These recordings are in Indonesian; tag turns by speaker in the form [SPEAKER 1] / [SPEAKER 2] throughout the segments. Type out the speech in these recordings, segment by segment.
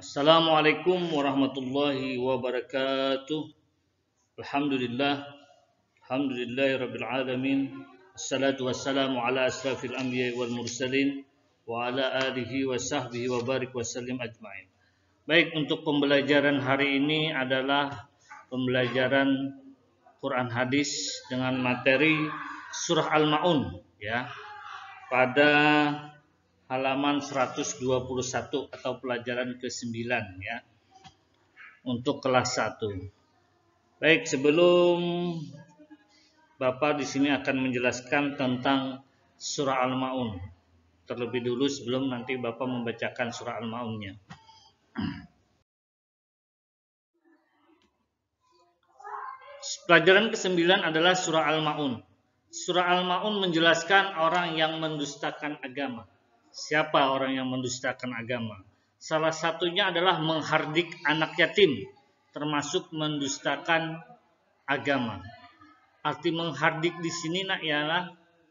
[SPEAKER 1] Assalamualaikum warahmatullahi wabarakatuh. Alhamdulillah, alhamdulillahirabbil alamin. Assalatu wassalamu ala asrafil anbiya'i wal mursalin wa ala alihi wa sahbihi wa barik wa sallim ajma'in. Baik, untuk pembelajaran hari ini adalah pembelajaran Quran hadis dengan materi surah Al-Maun ya. Pada halaman 121 atau pelajaran ke-9 ya. Untuk kelas 1. Baik, sebelum Bapak di sini akan menjelaskan tentang surah Al-Maun. Terlebih dulu sebelum nanti Bapak membacakan surah Al-Maunnya. Pelajaran ke-9 adalah surah Al-Maun. Surah Al-Maun menjelaskan orang yang mendustakan agama. Siapa orang yang mendustakan agama? Salah satunya adalah menghardik anak yatim, termasuk mendustakan agama. Arti menghardik di sini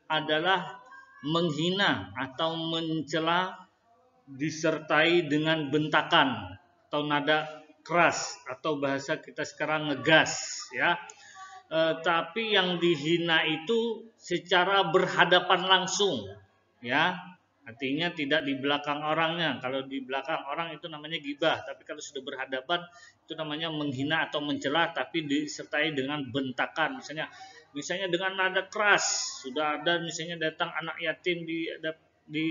[SPEAKER 1] adalah menghina atau mencela disertai dengan bentakan atau nada keras atau bahasa kita sekarang ngegas ya. Tapi yang dihina itu secara berhadapan langsung ya. Artinya tidak di belakang orangnya. Kalau di belakang orang itu namanya gibah, tapi kalau sudah berhadapan itu namanya menghina atau mencela tapi disertai dengan bentakan. Misalnya dengan nada keras. Sudah ada misalnya datang anak yatim di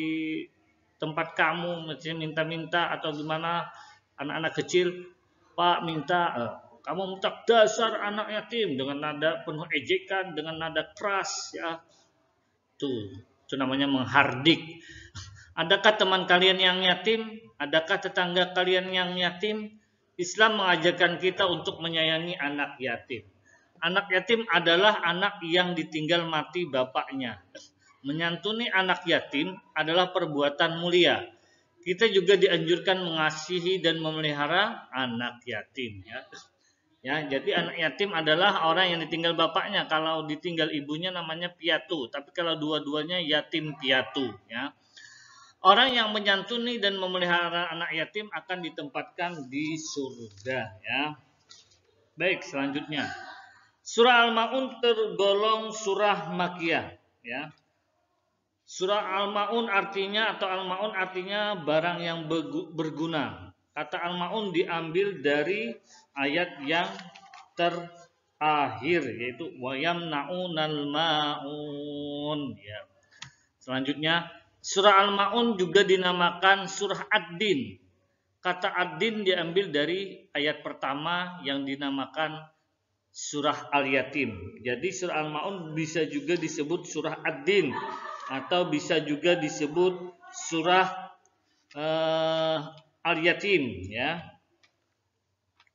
[SPEAKER 1] tempat kamu, misalnya minta-minta atau gimana, anak-anak kecil, Pak minta, kamu minta dasar anak yatim, dengan nada penuh ejekan, dengan nada keras ya. Itu namanya menghardik. Adakah teman kalian yang yatim? Adakah tetangga kalian yang yatim? Islam mengajarkan kita untuk menyayangi anak yatim. Anak yatim adalah anak yang ditinggal mati bapaknya. Menyantuni anak yatim adalah perbuatan mulia. Kita juga dianjurkan mengasihi dan memelihara anak yatim ya. Ya, jadi anak yatim adalah orang yang ditinggal bapaknya. Kalau ditinggal ibunya namanya piatu, tapi kalau dua-duanya yatim piatu ya. Orang yang menyantuni dan memelihara anak yatim akan ditempatkan di surga ya. Baik, selanjutnya. Surah Al-Maun tergolong surah Makkiyah ya. Surah Al-Maun artinya barang yang berguna. Kata Al-Maun diambil dari ayat yang terakhir yaitu wayamnaunal maun ya. Selanjutnya surah Al-Maun juga dinamakan surah Ad-Din. Kata Ad-Din diambil dari ayat pertama yang dinamakan surah Al-Yatim. Jadi surah Al-Maun bisa juga disebut surah Ad-Din atau bisa juga disebut surah Al-Yatim ya.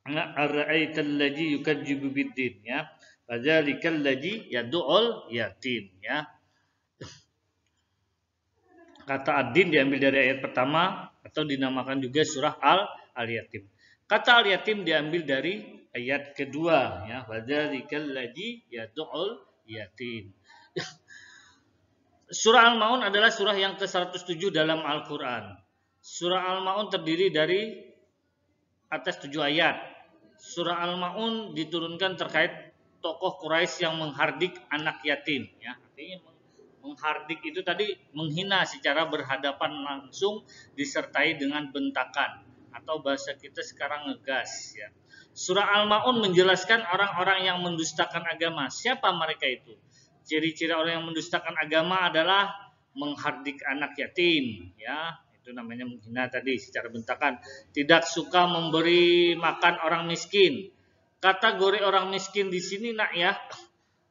[SPEAKER 1] Ara'aital ladzi yukadzibu biddin ya. Fadzalikal ladzi yad'ul yatim ya. Kata Ad-Din diambil dari ayat pertama atau dinamakan juga surah Al-Yatim. Kata Al-Yatim diambil dari ayat kedua ya. Fadzalikal ladzi yad'ul yatim. Surah Al-Maun adalah surah yang ke-107 dalam Al-Quran. Surah Al-Maun terdiri dari atas 7 ayat. Surah Al-Maun diturunkan terkait tokoh Quraisy yang menghardik anak yatim. Ya, artinya menghardik itu tadi menghina secara berhadapan langsung disertai dengan bentakan atau bahasa kita sekarang ngegas. Ya. Surah Al-Maun menjelaskan orang-orang yang mendustakan agama. Siapa mereka itu? Ciri-ciri orang yang mendustakan agama adalah menghardik anak yatim, ya, itu namanya menghina tadi secara bentakan. Tidak suka memberi makan orang miskin. Kategori orang miskin di sini ya,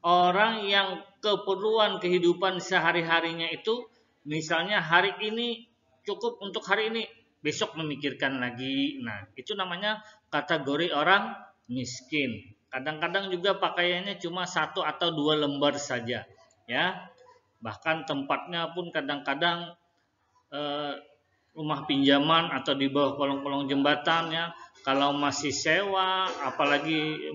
[SPEAKER 1] orang yang keperluan kehidupan sehari-harinya itu, misalnya hari ini cukup untuk hari ini, besok memikirkan lagi. Nah, itu namanya kategori orang miskin. Kadang-kadang juga pakaiannya cuma 1 atau 2 lembar saja, ya. Bahkan tempatnya pun kadang-kadang rumah pinjaman atau di bawah kolong-kolong jembatan ya. Kalau masih sewa, apalagi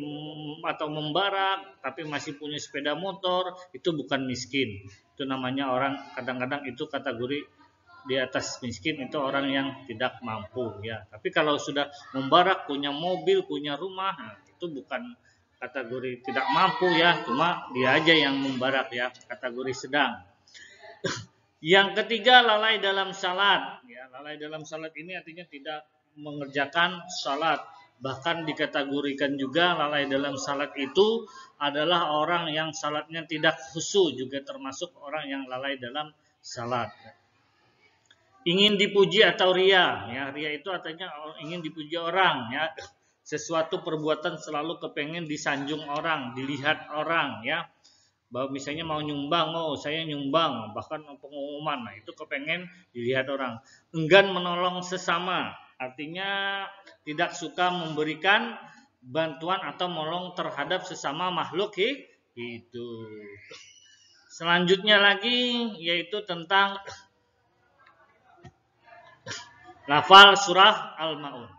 [SPEAKER 1] atau membarak, tapi masih punya sepeda motor, itu bukan miskin. Itu namanya orang kadang-kadang itu kategori di atas miskin itu orang yang tidak mampu ya. Tapi kalau sudah membarak, punya mobil, punya rumah, nah, itu bukan kategori tidak mampu ya, cuma dia aja yang membarak ya, kategori sedang. Yang ketiga, lalai dalam salat ya. Lalai dalam salat ini artinya tidak mengerjakan salat. Bahkan dikategorikan juga lalai dalam salat itu adalah orang yang salatnya tidak khusyuk, juga termasuk orang yang lalai dalam salat. Ingin dipuji atau ria ya. Ria itu artinya ingin dipuji orang ya. Sesuatu perbuatan selalu kepengen disanjung orang, dilihat orang ya. Bahwa misalnya mau nyumbang, oh saya nyumbang, bahkan pengumuman, nah itu kepengen dilihat orang. Enggan menolong sesama, artinya tidak suka memberikan bantuan atau menolong terhadap sesama makhluk hidup. Selanjutnya lagi yaitu tentang lafal surah Al-Ma'un.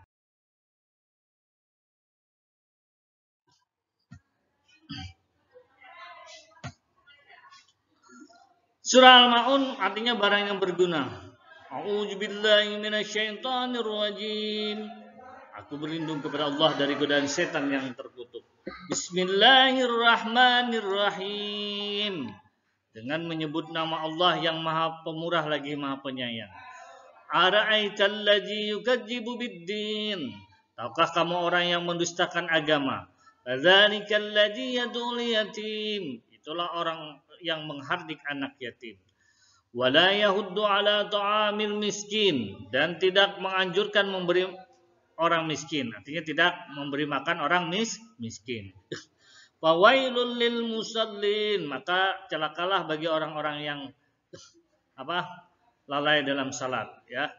[SPEAKER 1] Surah Al-Ma'un artinya barang yang berguna. A'udzubillahi minasyaitonirrajim. Aku berlindung kepada Allah dari godaan setan yang terkutuk. Bismillahirrahmanirrahim. Dengan menyebut nama Allah yang Maha Pemurah lagi Maha Penyayang. Ara'aital ladzi yukadzibu biddin. Tahukah kamu orang yang mendustakan agama? Fadzalikal ladzi yad'ul yatim. Itulah orang yang menghardik anak yatim. Wala yahuddu ala ta'amil miskin, dan tidak menganjurkan memberi orang miskin, artinya tidak memberi makan orang miskin. Fawailul lil musallin, maka celakalah bagi orang-orang yang lalai dalam salat ya.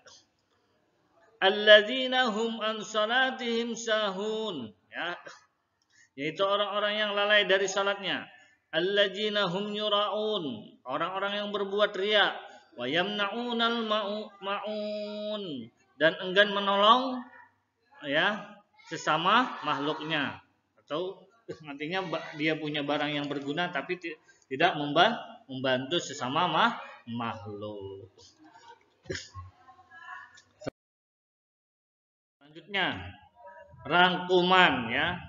[SPEAKER 1] Alladzina hum an salatihim sahun ya, yaitu orang-orang yang lalai dari salatnya. Alladzina hum yura'un, orang-orang yang berbuat riya, wa yamna'unal ma'un, dan enggan menolong ya sesama makhluknya, atau artinya dia punya barang yang berguna tapi tidak membantu sesama makhluk. Selanjutnya rangkuman ya.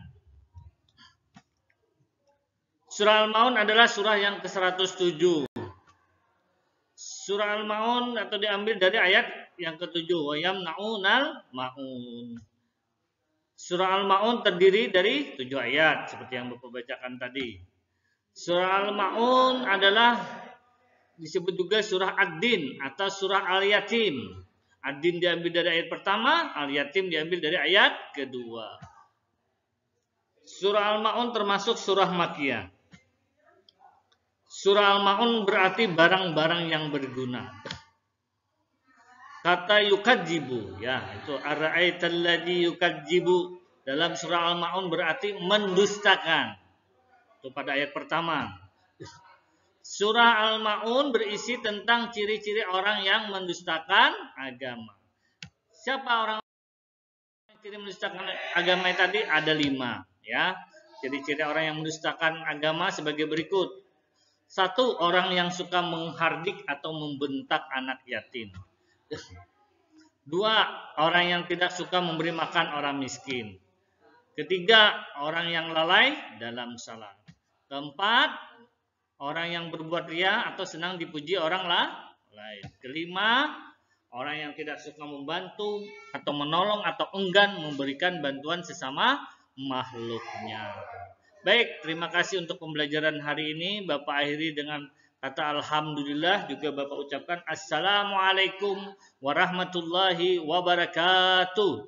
[SPEAKER 1] Surah Al-Ma'un adalah surah yang ke-107. Surah Al-Ma'un atau diambil dari ayat yang ke-7. Wa yamna'unal ma'un. Surah Al-Ma'un terdiri dari 7 ayat seperti yang Bapak bacakan tadi. Surah Al-Ma'un adalah disebut juga surah Ad-Din atau surah Al-Yatim. Ad-Din diambil dari ayat pertama, Al-Yatim diambil dari ayat kedua. Surah Al-Ma'un termasuk surah Makkiyah. Surah Al-Ma'un berarti barang-barang yang berguna. Kata yukadzibu ya, itu ara'aital ladzi yukadzibu dalam surah Al-Ma'un berarti mendustakan. Itu pada ayat pertama. Surah Al-Ma'un berisi tentang ciri-ciri orang yang mendustakan agama. Siapa orang yang ciri mendustakan agama tadi? Ada 5 ya. Ciri-ciri orang yang mendustakan agama sebagai berikut. 1, orang yang suka menghardik atau membentak anak yatim. 2, orang yang tidak suka memberi makan orang miskin. 3, orang yang lalai dalam salat. 4, orang yang berbuat riya atau senang dipuji orang lain. 5, orang yang tidak suka membantu atau menolong atau enggan memberikan bantuan sesama makhluknya. Baik, terima kasih untuk pembelajaran hari ini. Bapak akhiri dengan kata alhamdulillah, juga Bapak ucapkan assalamualaikum warahmatullahi wabarakatuh.